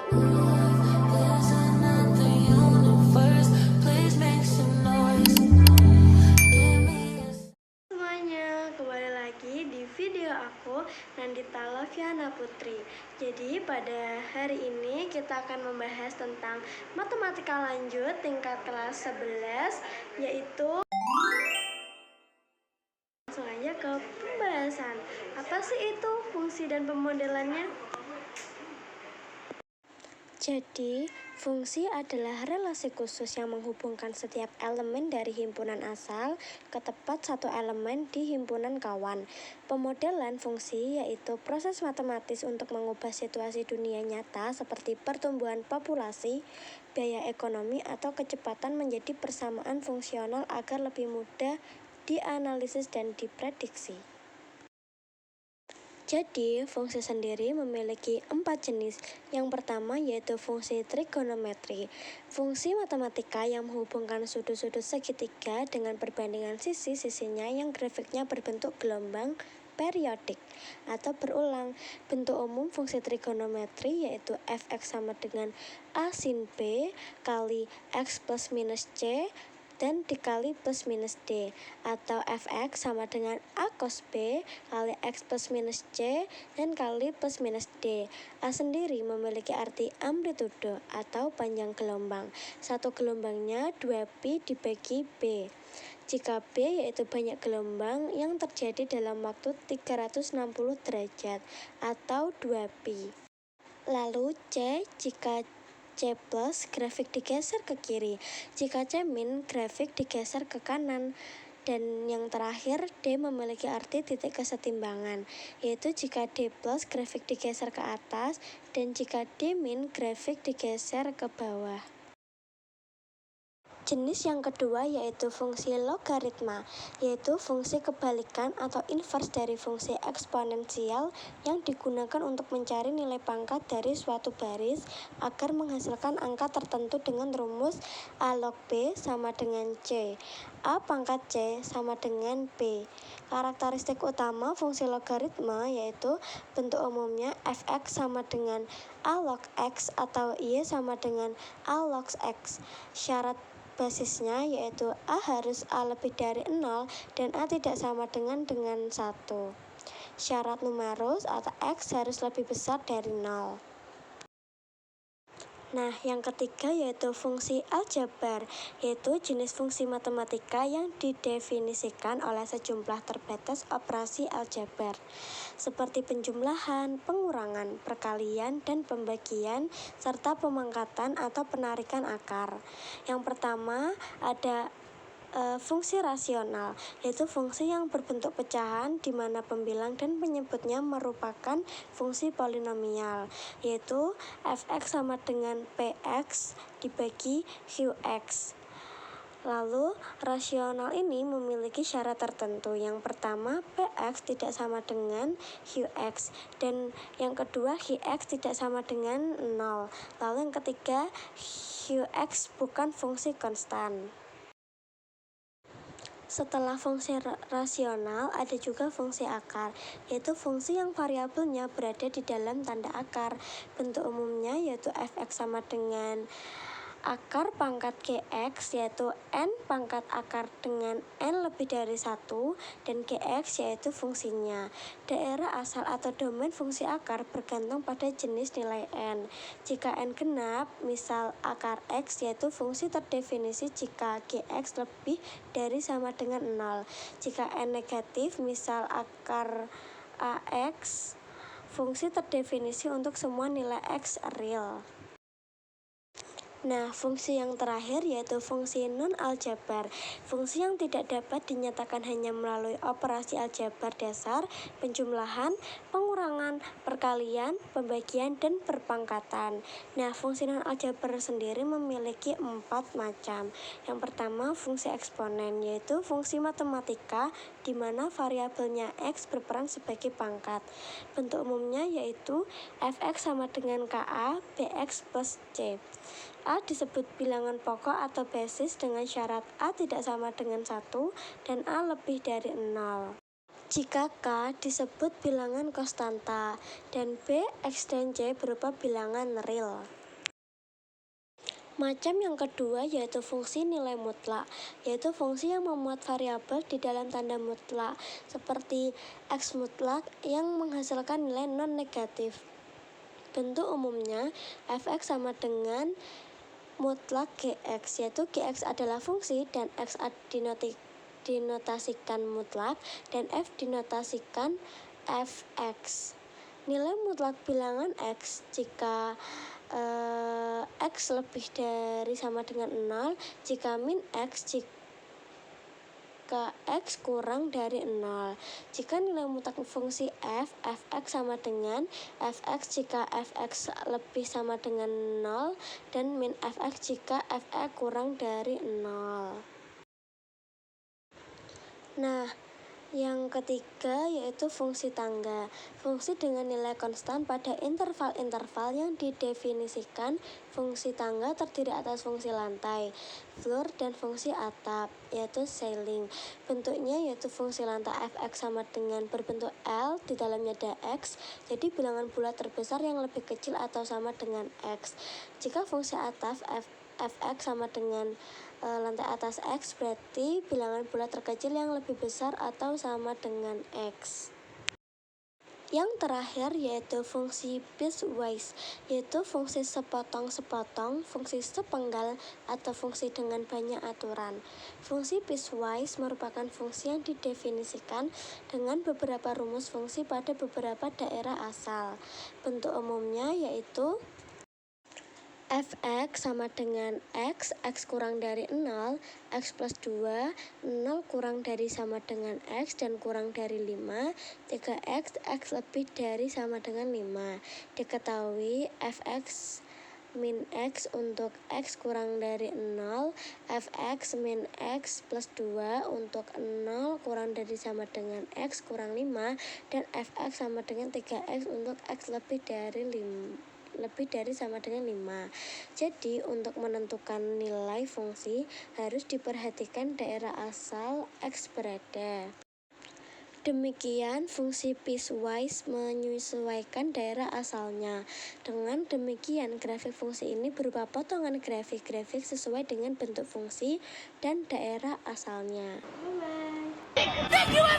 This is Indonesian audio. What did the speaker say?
Semuanya, kembali lagi di video aku, Nandita Loviana Putri. Jadi pada hari ini kita akan membahas tentang matematika lanjut tingkat kelas 11, yaitu langsung aja ke pembahasan. Apa sih itu fungsi dan pemodelannya? Jadi, fungsi adalah relasi khusus yang menghubungkan setiap elemen dari himpunan asal ke tepat satu elemen di himpunan kawan. Pemodelan fungsi yaitu proses matematis untuk mengubah situasi dunia nyata seperti pertumbuhan populasi, biaya ekonomi, atau kecepatan menjadi persamaan fungsional agar lebih mudah dianalisis dan diprediksi. Jadi, fungsi sendiri memiliki 4 jenis. Yang pertama yaitu fungsi trigonometri. Fungsi matematika yang menghubungkan sudut-sudut segitiga dengan perbandingan sisi-sisinya yang grafiknya berbentuk gelombang periodik atau berulang. Bentuk umum fungsi trigonometri yaitu fx sama dengan a sin b kali x plus minus c dan dikali plus minus D, atau fx sama dengan a cos b kali x plus minus c dan kali plus minus D. A sendiri memiliki arti amplitudo atau panjang gelombang. Satu gelombangnya 2pi dibagi b. Jika B yaitu banyak gelombang yang terjadi dalam waktu 360 derajat atau 2pi. Lalu C, jika C plus grafik digeser ke kiri, jika C min grafik digeser ke kanan, dan yang terakhir D memiliki arti titik kesetimbangan, yaitu jika D plus grafik digeser ke atas dan jika D min grafik digeser ke bawah. Jenis yang kedua yaitu fungsi logaritma, yaitu fungsi kebalikan atau inverse dari fungsi eksponensial yang digunakan untuk mencari nilai pangkat dari suatu baris agar menghasilkan angka tertentu dengan rumus A log B sama dengan C, A pangkat C sama dengan B. Karakteristik utama fungsi logaritma yaitu bentuk umumnya fx sama dengan A log x atau y sama dengan A log x. Syarat basisnya yaitu A harus A lebih dari 0 dan A tidak sama dengan 1. Syarat numerus atau X harus lebih besar dari 0. Nah, yang ketiga yaitu fungsi aljabar, yaitu jenis fungsi matematika yang didefinisikan oleh sejumlah terbatas operasi aljabar, seperti penjumlahan, pengurangan, perkalian, dan pembagian, serta pemangkatan atau penarikan akar. Yang pertama ada fungsi rasional, yaitu fungsi yang berbentuk pecahan di mana pembilang dan penyebutnya merupakan fungsi polinomial, yaitu fx sama dengan px dibagi qx. Lalu, rasional ini memiliki syarat tertentu. Yang pertama, px tidak sama dengan qx, dan yang kedua, qx tidak sama dengan 0. Lalu yang ketiga, qx bukan fungsi konstan. Setelah fungsi rasional, ada juga fungsi akar, yaitu fungsi yang variabelnya berada di dalam tanda akar. Bentuk umumnya yaitu fx sama dengan akar pangkat gx, yaitu n pangkat akar dengan n lebih dari 1, dan gx yaitu fungsinya. Daerah asal atau domain fungsi akar bergantung pada jenis nilai n. Jika n genap, misal akar x, yaitu fungsi terdefinisi jika gx lebih dari sama dengan 0. Jika n negatif, misal akar ax, fungsi terdefinisi untuk semua nilai x real. Nah, fungsi yang terakhir yaitu fungsi non-aljabar, fungsi yang tidak dapat dinyatakan hanya melalui operasi aljabar dasar, penjumlahan, pengurangan, perkalian, pembagian, dan perpangkatan. Nah, fungsi non-aljabar sendiri memiliki 4 macam. Yang pertama, fungsi eksponen, yaitu fungsi matematika di mana variabelnya x berperan sebagai pangkat. Bentuk umumnya yaitu fx sama dengan ka, bx plus c. A disebut bilangan pokok atau basis dengan syarat A tidak sama dengan 1 dan A lebih dari 0. jika K disebut bilangan konstanta dan B, X dan Y berupa bilangan real. Macam yang kedua yaitu fungsi nilai mutlak, yaitu fungsi yang memuat variabel di dalam tanda mutlak, seperti X mutlak yang menghasilkan nilai non-negatif. Bentuk umumnya f(x) sama dengan mutlak Gx, yaitu Gx adalah fungsi dan X dinotasikan mutlak dan F dinotasikan fx. Nilai mutlak bilangan X jika X lebih dari sama dengan 0, jika min X jika X kurang dari 0. Jika nilai mutlak fungsi fx sama dengan fx jika fx lebih sama dengan 0 dan min fx jika fx kurang dari 0. Nah, yang ketiga yaitu fungsi tangga, fungsi dengan nilai konstan pada interval-interval yang didefinisikan. Fungsi tangga terdiri atas fungsi lantai, floor, dan fungsi atap, yaitu ceiling. Bentuknya yaitu fungsi lantai fx sama dengan berbentuk L, di dalamnya ada X, jadi bilangan bulat terbesar yang lebih kecil atau sama dengan X. Jika fungsi atap fx sama dengan lantai atas X, berarti bilangan bulat terkecil yang lebih besar atau sama dengan X. Yang terakhir yaitu fungsi piecewise, yaitu fungsi sepotong-sepotong, fungsi sepenggal, atau fungsi dengan banyak aturan. Fungsi piecewise merupakan fungsi yang didefinisikan dengan beberapa rumus fungsi pada beberapa daerah asal. Bentuk umumnya yaitu fx sama dengan x kurang dari 0, x plus 2, 0 kurang dari sama dengan x dan kurang dari 5, 3x, x lebih dari sama dengan 5. Diketahui fx min x untuk x kurang dari 0, fx min x plus 2 untuk 0 kurang dari sama dengan x kurang 5, dan fx sama dengan 3x untuk x lebih dari sama dengan 5. Jadi untuk menentukan nilai fungsi harus diperhatikan daerah asal X berada. Demikian fungsi piecewise menyesuaikan daerah asalnya. Dengan demikian grafik fungsi ini berupa potongan grafik-grafik sesuai dengan bentuk fungsi dan daerah asalnya. Bye-bye.